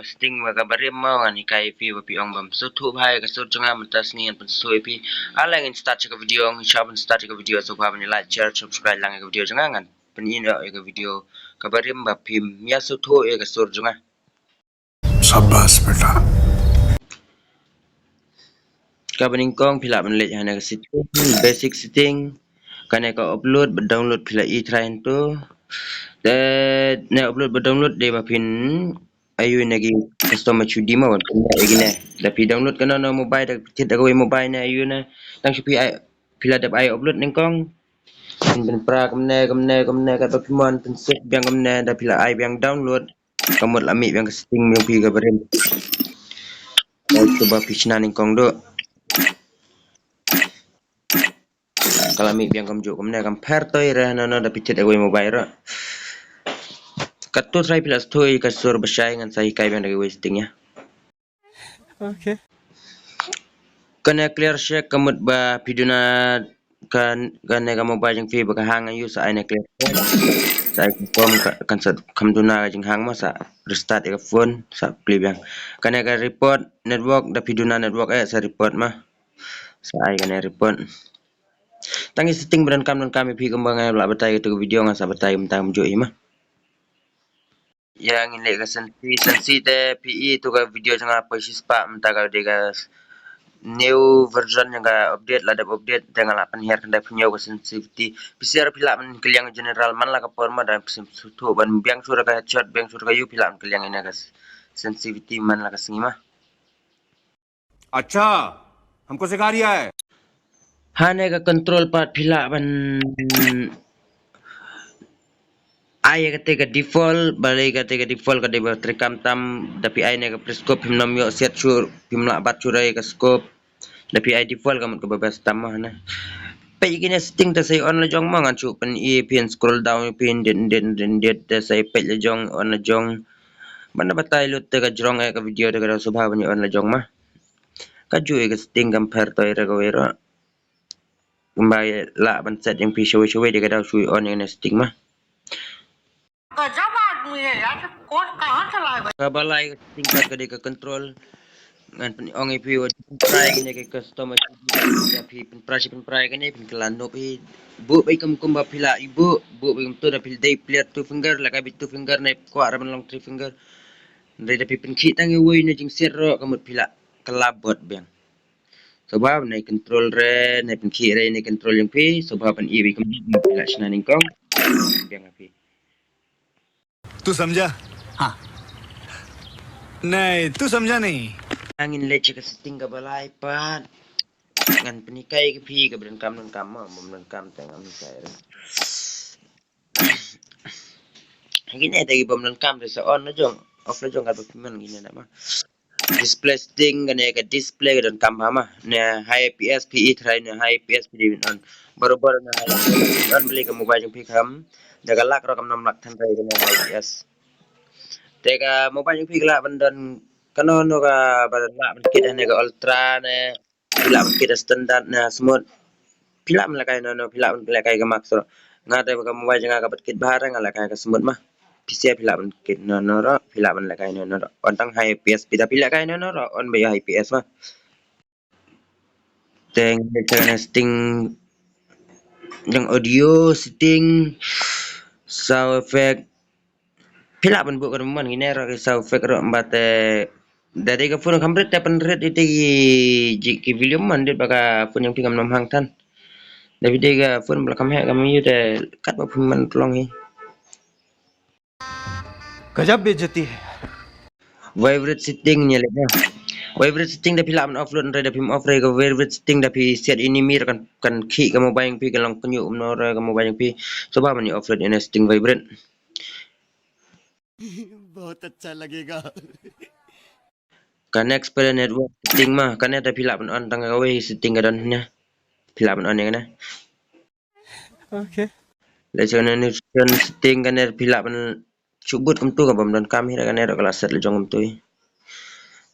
Sting magabarim mo nga ni kay pi wapiong bam so tu bhai ka so chunga matas ni an soi pi alang in start ka video ng shaban start ka video so pa ni like share subscribe lang ka video chunga ngan penin ka video kabarim ba pim ya so tu ka so chunga शाबाश बेटा ka baning kong pila man let hana ka setting basic setting kana ka upload ba download pila i try to de ne upload ba download de ba pin ayu nagi customer chudi ma wan kena igine tapi download kana no mobile dak tit dak mobile na ayu na tang si ai pila dap ai upload ning kong ben pra kamne ka document pen set biang kamne da pila ai biang download kamot lami biang ka setting biang pi ka beren coba pisna ning kong do kalami biang kam jo kamne kam per toy re no da pitit dak mobile ra Kato try plus toy kasur besyai ngan sai kai biang dak wasting ya. Okay. Kena clear share kamut ba video na kan ka mobile jeng fi ba ka hang ayu sa ai clear sa ai confirm kan sa kam duna jeng hang ma sa restart ka phone sa clip yang kena ka report network da video na network sa report ma sa ai kena report tangi setting dan kami pi kembang ai la batai tu video nga sa batai mentang jo ima yang ini ka sensi te pi tu ka video jang apa sispa mentaka de ka new version yang update lah update dengan lah penhiar kendai punya sensitivity PCR pila men keliang general man lah kapor ma dan tu ban biang surah ka headshot biang surah ka yu pila keliang ini kas sensitivity man lah kasengi mah अच्छा हमको सिखा रिया है hane ka control part pila ban ai ketika default balai ketika default ka deba terekam tam tapi ai ne ka prescope himnom yo set sur himla bat surai ka scope tapi ai default kamu ke bebas tamah na pay gini setting ta say on la jong mangan chu pen i pin scroll down pin den ta say pay la jong on la jong mana batai lut ta ka jrong ai ka video ta ka subha bani on la jong mah ka ju ka setting compare to ira ka wera kembali la ban set yang pi show dia ka daw shui on yang setting mah गजब आदमी है यार कोड कहाँ चला है ka balai tingkat ka dia ka control ngan pen ong ipi wa prai kene ke customer ya pi pen prai kene pen kelano pi bu bai kum ba pila ibu bu bai kum tu da pil dai player two finger la ka bit two finger na ko ara long three finger dai da pi pen ki tangi woi na jing ser ro kamut pila kelabot biang sebab na control re na pen ki re na control yang pi sebab pen i bai kum pila sna ning kong biang api तू समझा हाँ नहीं तू समझा नहीं angin leceh ke setting ke balai pat ngan penikai ke pi ke berengkam mah berengkam tengah mikai gini tadi berengkam desa on na jong off na jong ka document gini na mah display setting kan ke display ke berengkam mah na high fps pi try na high fps pi on baru na on beli ke mobile jong pi kam daga lak ro kam 6 lak than trai na high fps tega mobile jong pi la bandan kano no ka badala kit ane ka ultra ne pila kit standard na smooth pila man lakai no pila man lakai ka max ro ngate ka mobile janga ka kit bahara ngalakai ka smooth mah pisia pila man kit no ro pila man lakai no ro on tang high fps pila kai no ro on bay high fps mah teng setting yang audio setting sound effect pila man bu kan man gini ro sound effect ro mbate dari ka phone kamret ta panret ite ki video man dit baka phone yang tingam nom hang tan dari dia phone belakam he kami ite kat ba phone man tolong hi गजब बेइज्जती है vibrate setting nya le vibrate setting da pila man offload re da pim off re ka vibrate setting da pi set ini mir kan ki ka mobile yang pi ka long penyu no re ka mobile yang pi coba man ni offload in setting vibrate बहुत अच्छा लगेगा ka next pada network setting mah kan ada pila man on tang ka we setting ka don nya pila man on yang na okay Lesionan setting kan er pila man subut kum tu ka bam dan kami kan er kelas set le jong kum tu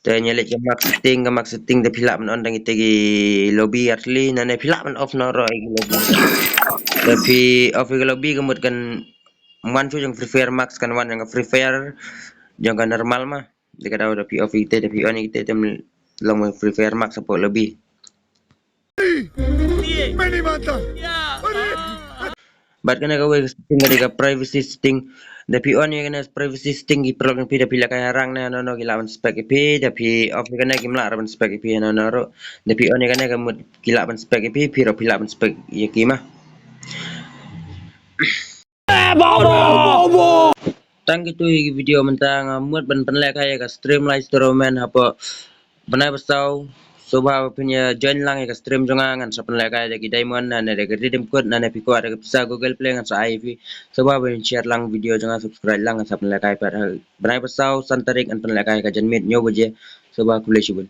te nyelet ke max setting de pila man on dang ite gi lobby atli na ne pila man off no ro gi lobby tapi off gi lobby kemut kan man cu yang free fire max kan wan yang free fire yang kan normal mah Dekat tahu dah POV kita, dah PO ni kita long main Free Fire Max support lebih. Bat kena kau setting kau privacy setting. Tapi on ni kena privacy setting di perlu pi dah pilih kaya rang na no gila ban spek pi tapi off ni kena gimla ban spek pi no ro. Tapi on ni kena kamu gila ban spek pi ro pila ban spek ya kima. Tang gitu video mentang muat ban penlek kaya ka stream live streamen apa benai besau Soba punya join lang ya stream jonga ngan sa penlek kaya di diamond na ada redeem code na piku ada bisa Google Play ngan sa IV. Soba ben share lang video jonga subscribe lang ngan sa penlek kaya benai besau santarik ngan penlek kaya ka janmit nyobo je. Soba aku boleh cuba.